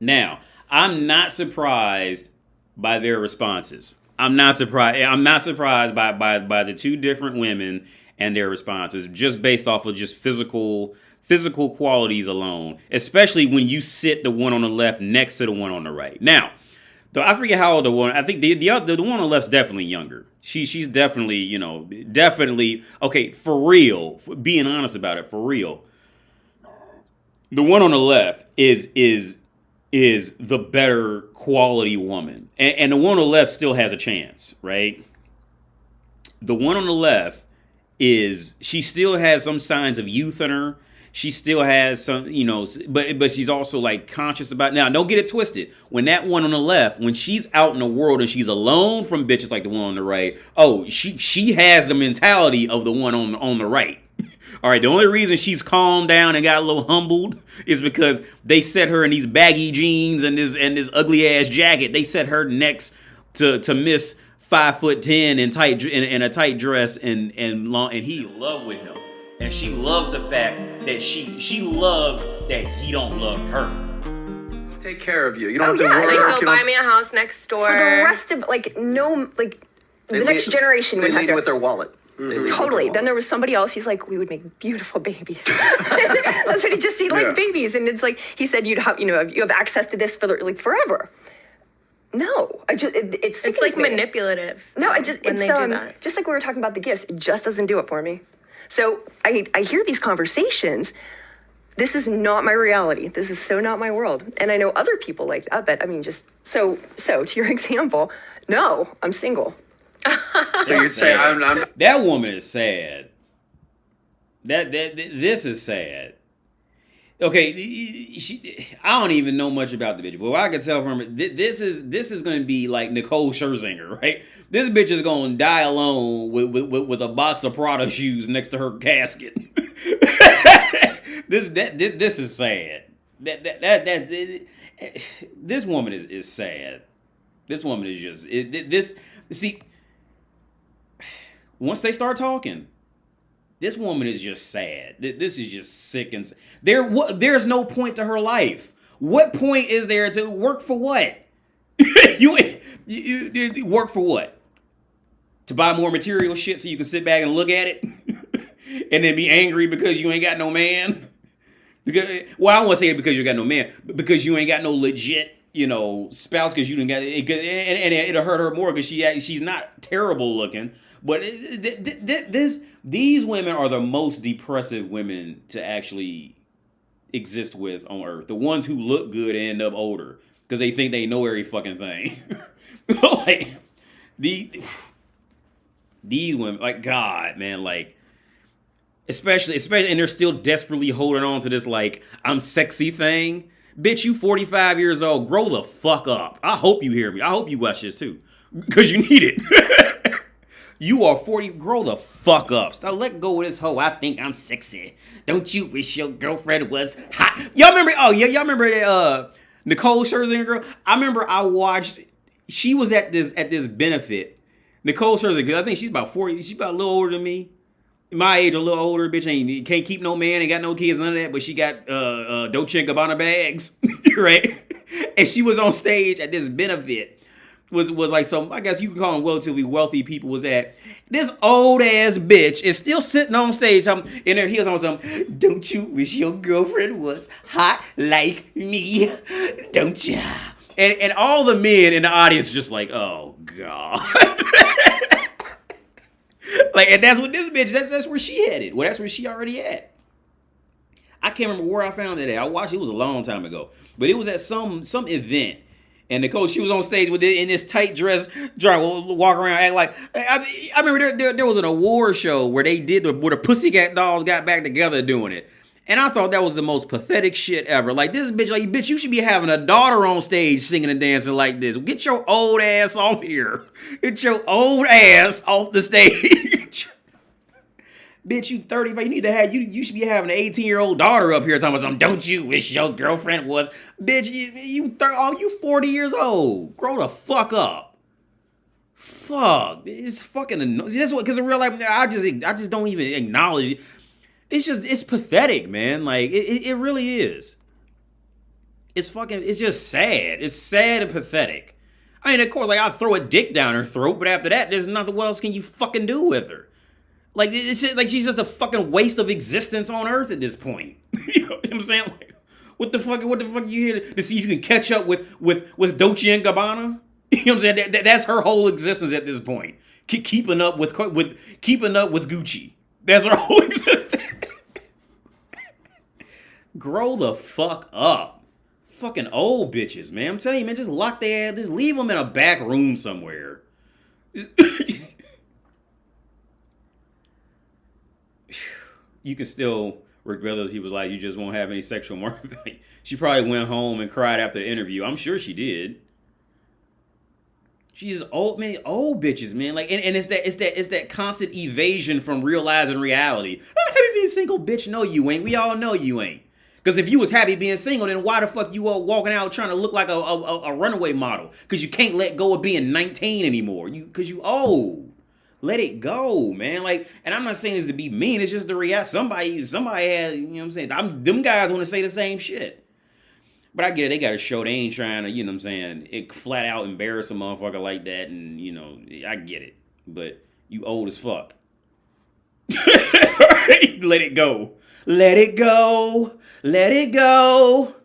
Now, I'm not surprised by their responses. I'm not surprised. I'm not surprised by the two different women and their responses, just based off of just physical qualities alone. Especially when you sit the one on the left next to the one on the right. Now, I forget how old the one. I think the one on the left's definitely younger. She's definitely, definitely okay, for real. Being honest about it, for real. The one on the left is the better quality woman. And the one on the left still has a chance, right? The one on the left she still has some signs of youth in her. She still has some, but she's also like conscious about. Now, don't get it twisted. When that one on the left, when she's out in the world and she's alone from bitches like the one on the right, she has the mentality of the one on the right. All right, the only reason she's calmed down and got a little humbled is because they set her in these baggy jeans and this ugly ass jacket. They set her next to Miss 5'10" in a tight dress and long, and he in love with him, and she loves the fact that she loves that he don't love her. Take care of you. You don't have to worry. Like they'll buy me a house next door for the rest of the next generation. They lead with their wallet. Mm-hmm. Totally. Then there was somebody else. He's like, we would make beautiful babies. That's what he just said, like babies. And it's like he said, you have access to this for forever. No, it's like manipulative. No, when they do that. Just like we were talking about the gifts, it just doesn't do it for me. So I hear these conversations. This is not my reality. This is so not my world. And I know other people like that, but I mean, just so to your example, no, I'm single. So you'd say I'm that woman is sad. This is sad. Okay, I don't even know much about the bitch, but what I can tell from it, this is going to be like Nicole Scherzinger, right? This bitch is going to die alone with a box of Prada shoes next to her casket. This is sad. This woman is sad. This woman is just See, once they start talking, this woman is just sad. This is just sick and there's no point to her life. What point is there to work for what? you work for what? To buy more material shit so you can sit back and look at it and then be angry because you ain't got no man? Because I don't want to say it because you got no man, but because you ain't got no legit spouse, because you didn't get it, and it'll hurt her more because she's not terrible looking. But these women are the most depressive women to actually exist with on earth. The ones who look good and end up older because they think they know every fucking thing. Like these women, like, God, man, like especially, and they're still desperately holding on to this like I'm sexy thing. Bitch, you 45 years old. Grow the fuck up. I hope you hear me. I hope you watch this too, because you need it. You are 40. Grow the fuck up. Stop. Let go of this hoe. I think I'm sexy. Don't you wish your girlfriend was hot? Y'all remember? Oh yeah, y'all remember Nicole Scherzinger girl? I remember I watched. She was at this benefit. Nicole Scherzinger. I think she's about 40. She's about a little older than me. My age, a little older, bitch can't keep no man, ain't got no kids, none of that, but she got Dolce & Gabbana bags, right? And she was on stage at this benefit. Was like some, I guess you can call them relatively wealthy people was at. This old ass bitch is still sitting on stage in her heels on something. Don't you wish your girlfriend was hot like me? Don't ya? And all the men in the audience just like, oh God. Like, and that's what this bitch, that's where she headed. Well, that's where she already at. I can't remember where I found it at. I watched it was a long time ago. But it was at some event. And Nicole, she was on stage with it in this tight dress, trying to walk around, act like. I remember there was an award show where they did where the Pussycat Dolls got back together doing it. And I thought that was the most pathetic shit ever. Like, this bitch, like, bitch, you should be having a daughter on stage singing and dancing like this. Get your old ass off here. Get your old ass off the stage. Bitch, you 35. You need to have, you should be having an 18-year-old daughter up here talking about something. Don't you wish your girlfriend was? Bitch, you 40 years old. Grow the fuck up. Fuck. It's fucking annoying. That's what, because in real life, I just don't even acknowledge it. It's pathetic, man. Like, it really is. it's just sad. It's sad and pathetic. I mean, of course, like, I'll throw a dick down her throat, but after that, there's nothing. What else can you fucking do with her? Like, it's just, like, she's just a fucking waste of existence on Earth at this point. You know what I'm saying? Like, what the fuck you here to see if you can catch up with Dolce and Gabbana? You know what I'm saying? That's her whole existence at this point. Keeping up with Gucci. That's her whole existence. Grow the fuck up. Fucking old bitches, man. I'm telling you, man, just lock their ass, just leave them in a back room somewhere. You can still, regardless if he was like, you just won't have any sexual motivation. She probably went home and cried after the interview. I'm sure she did. She's old, man. Old bitches, man. Like, and it's that constant evasion from realizing reality. I'm happy being single, bitch. No, you ain't. We all know you ain't. Because if you was happy being single, then why the fuck you all walking out trying to look like a runaway model? Because you can't let go of being 19 anymore. Because you old. Let it go, man. Like, and I'm not saying this to be mean. It's just the reality. Somebody had, you know what I'm saying? Them guys want to say the same shit. But I get it. They got a show. They ain't trying to, you know what I'm saying, it flat out embarrass a motherfucker like that. And, you know, I get it. But you old as fuck. Let it go. Let it go. Let it go.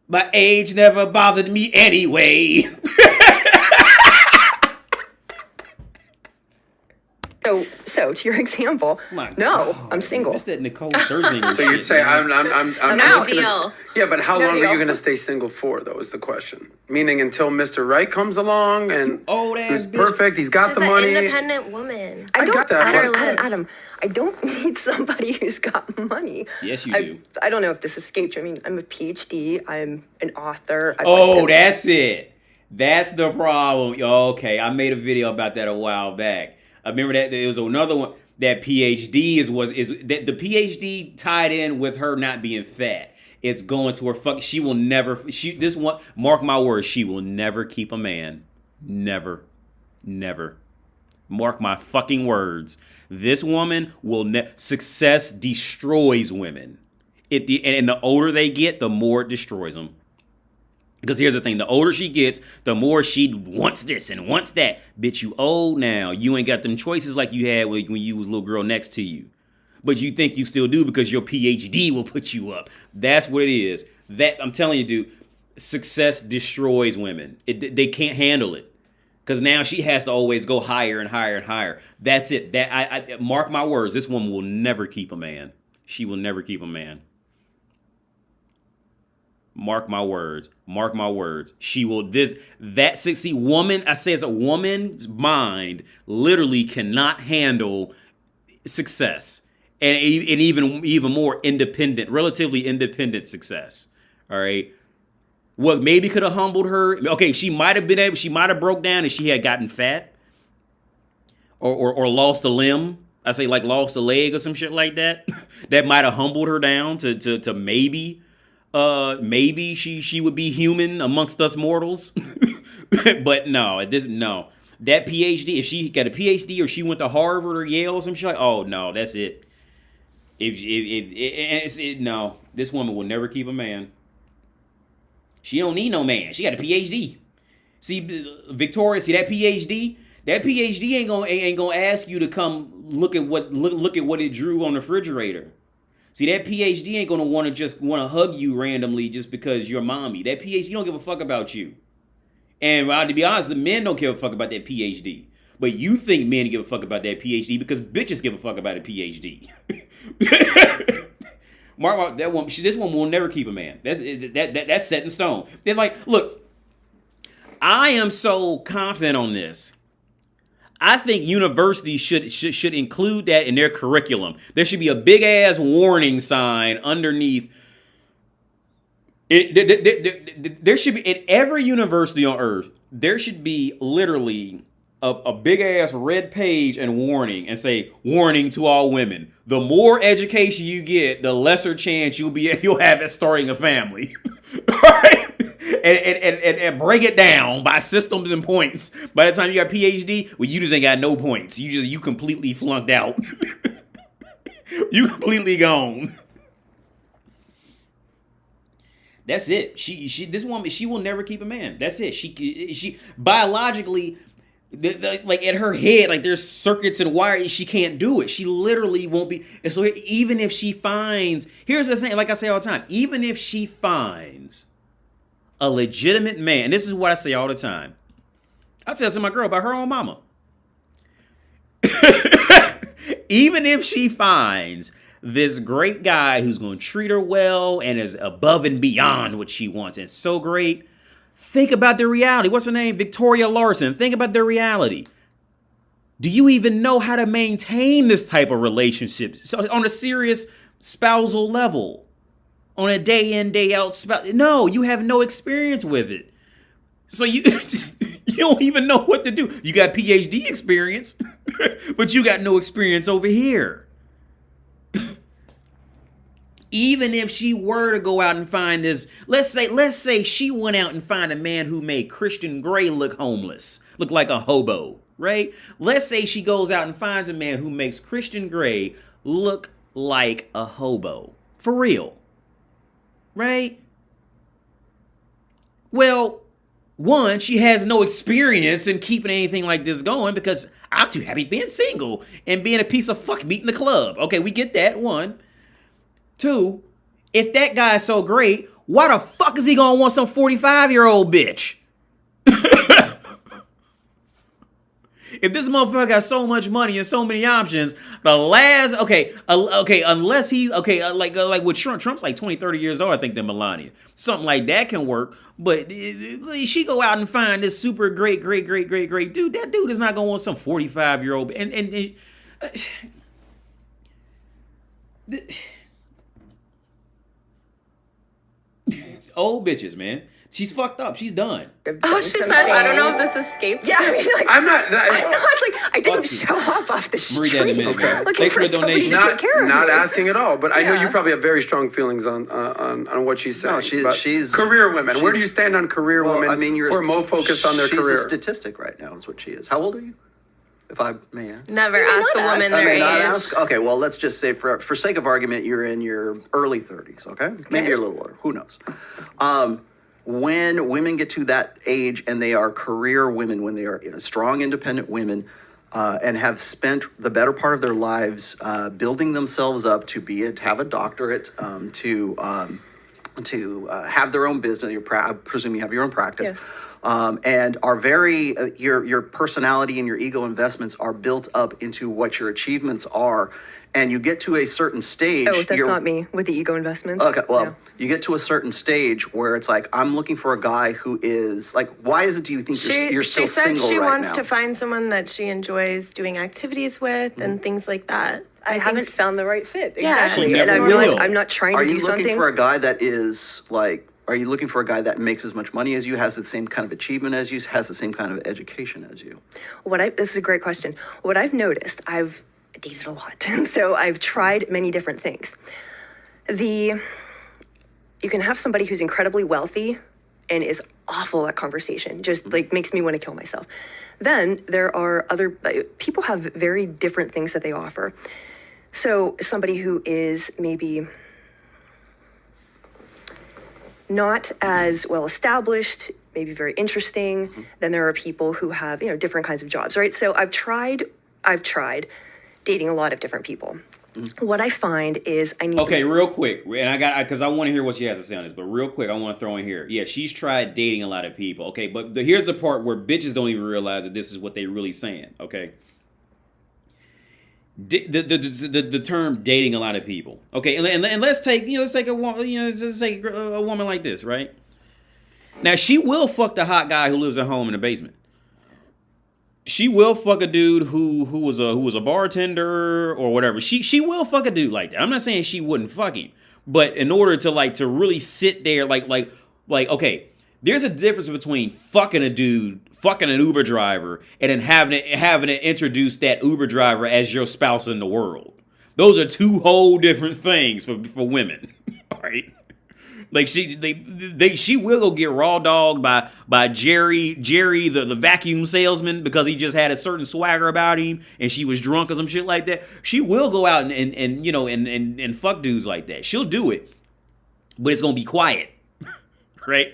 My age never bothered me anyway. So to your example, I'm single. That's that Nicole Scherzinger. So you'd say I'm Now just gonna, yeah, but how long are you gonna stay single for, though? Is the question. Meaning until Mr. Right comes along and old ass he's perfect, he's got She's the an money. independent woman. I got that. Adam, I don't need somebody who's got money. Yes, you do. I don't know if this escaped you. I mean, I'm a PhD. I'm an author. That's it. That's the problem. Okay, I made a video about that a while back. I remember that there was another one that PhD is that the PhD tied in with her not being fat. It's going to her she will never this one, mark my words, she will never keep a man. Never. Mark my fucking words. This woman will success destroys women. And the older they get, the more it destroys them. Because here's the thing, the older she gets, the more she wants this and wants that. Bitch, you old now. You ain't got them choices like you had when you was a little girl next to you. But you think you still do because your PhD will put you up. That's what it is. That I'm telling you, dude, success destroys women. They can't handle it. Because now she has to always go higher and higher and higher. That's it. I mark my words, this woman will never keep a man. She will never keep a man. Mark my words. Mark my words. She will see, woman, I say it's a woman's mind literally cannot handle success. And even more independent, relatively independent success. All right. What maybe could have humbled her. Okay, she might have broke down if she had gotten fat. Or lost a limb. I say like lost a leg or some shit like that. That might have humbled her down to maybe she would be human amongst us mortals. But no, that PhD, if she got a PhD or she went to Harvard or Yale or some shit, oh no, that's it. No, this woman will never keep a man. She don't need no man. She got a PhD. See, Victoria, see that PhD? That PhD ain't gonna ask you to come look at what it drew on the refrigerator. See, that PhD ain't gonna want to hug you randomly just because you're mommy. That PhD don't give a fuck about you. And to be honest, the men don't give a fuck about that PhD. But you think men give a fuck about that PhD because bitches give a fuck about a PhD. Mark that woman. This woman will never keep a man. That's set in stone. They're like, look, I am so confident on this. I think universities should include that in their curriculum. There should be a big ass warning sign underneath. There should be in every university on earth. There should be literally a big ass red page and warning and say, warning to all women. The more education you get, the lesser chance you'll have at starting a family. All right? And break it down by systems and points. By the time you got PhD, well, you just ain't got no points. You completely flunked out. You completely gone. That's it. This woman, she will never keep a man. That's it. She biologically, like in her head, like there's circuits and wires. She can't do it. She literally won't be. And so even if she finds, here's the thing, like I say all the time, even if she finds a legitimate man, and this is what I say all the time. I tell my girl about her own mama. Even if she finds this great guy who's going to treat her well and is above and beyond what she wants and so great, think about the reality. What's her name? Victoria Larson. Think about the reality. Do you even know how to maintain this type of relationship? So on a serious spousal level, on a day in, day out no, you have no experience with it. So you you don't even know what to do. You got PhD experience, but you got no experience over here. Even if she were to go out and find this, let's say she went out and find a man who made Christian Grey look homeless, look like a hobo, right? Let's say she goes out and finds a man who makes Christian Grey look like a hobo. For real. Right? Well, one, she has no experience in keeping anything like this going because I'm too happy being single and being a piece of fuck meat in the club. Okay, we get that, one. Two, if that guy's so great, why the fuck is he gonna want some 45-year-old bitch? If this motherfucker got so much money and so many options, unless he's like with Trump's like 20, 30 years old, I think, than Melania. Something like that can work, but she go out and find this super great dude. That dude is not gonna want some 45-year-old old bitches, man. She's fucked up. She's done. Oh, she said, I don't know if this escaped. Yeah, I mean, like, I'm not like, I didn't show up off the street. Read that in a minute, man. Looking Thanks for the donation. not asking at all, but I know you probably have very strong feelings on what she's saying. No, she's career women. Where do you stand on career women? I mean, or more focused on their career? She's a statistic right now, is what she is. How old are you? If I may ask. Never ask a woman their age. Okay, well, let's just say for sake of argument, you're in your early 30s, okay? Maybe you're a little older. Who knows? When women get to that age and they are career women, when they are strong, independent women, and have spent the better part of their lives building themselves up to have a doctorate, to have their own business. I presume you have your own practice. Yes. And are very your personality and your ego investments are built up into what your achievements are, and you get to a certain stage. Oh, that's not me with the ego investments. Okay, well, you get to a certain stage where it's like, I'm looking for a guy who is like, why is it do you think you're still single right now? She said she wants to find someone that she enjoys doing activities with and things like that. I haven't found the right fit. Yeah. Exactly. She And I never realize will. I'm not trying to do something. Are you looking for a guy that is like, are you looking for a guy that makes as much money as you, has the same kind of achievement as you, has the same kind of education as you? This is a great question. What I've noticed, I've dated a lot, and so I've tried many different things. You can have somebody who's incredibly wealthy and is awful at conversation, just like makes me want to kill myself. Then there are other people have very different things that they offer. So somebody who is maybe not as well established, maybe very interesting. Then there are people who have, different kinds of jobs, right? So I've tried dating a lot of different people. What I find is I need real quick, and because I want to hear what she has to say on this, but real quick, I want to throw in here. Yeah, she's tried dating a lot of people, okay? But here's the part where bitches don't even realize that this is what they really saying, okay? The term dating a lot of people, okay? And let's take a woman, let's take a woman like this, right? Now she will fuck the hot guy who lives at home in the basement. She will fuck a dude who was a bartender or whatever. She will fuck a dude like that. I'm not saying she wouldn't fuck him, but in order to really sit there like okay, there's a difference between fucking a dude, fucking an Uber driver, and then having to introduce that Uber driver as your spouse in the world. Those are two whole different things for women, all right? Like she will go get raw dogged by Jerry the vacuum salesman because he just had a certain swagger about him and she was drunk or some shit like that. She will go out and fuck dudes like that. She'll do it, but it's gonna be quiet. right?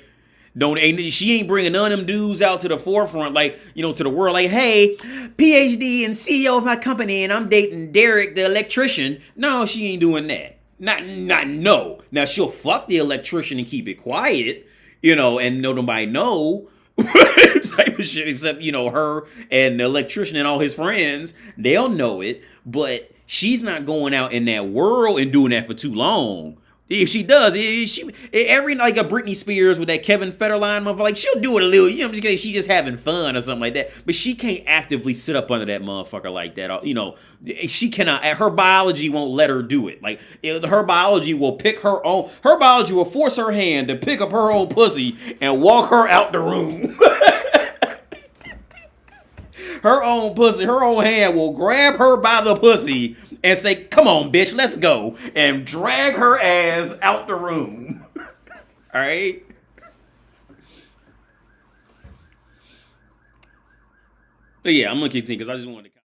She ain't bringing none of them dudes out to the forefront, like, you know, to the world, like, hey, PhD and CEO of my company, and I'm dating Derek, the electrician. No, she ain't doing that. No. Now she'll fuck the electrician and keep it quiet, you know, and nobody know. Type of shit, except, you know, her and the electrician and all his friends, they'll know it, but she's not going out in that world and doing that for too long. If she does, every like a Britney Spears with that Kevin Federline motherfucker, like she'll do it a little, you know, because she's just having fun or something like that. But she can't actively sit up under that motherfucker like that. You know, she cannot. Her biology won't let her do it. Like her biology will pick her own. Her biology will force her hand to pick up her own pussy and walk her out the room. Her own pussy, her own hand will grab her by the pussy and say, come on, bitch, let's go. And drag her ass out the room. All right? So yeah, I'm going to continue because I just wanted to...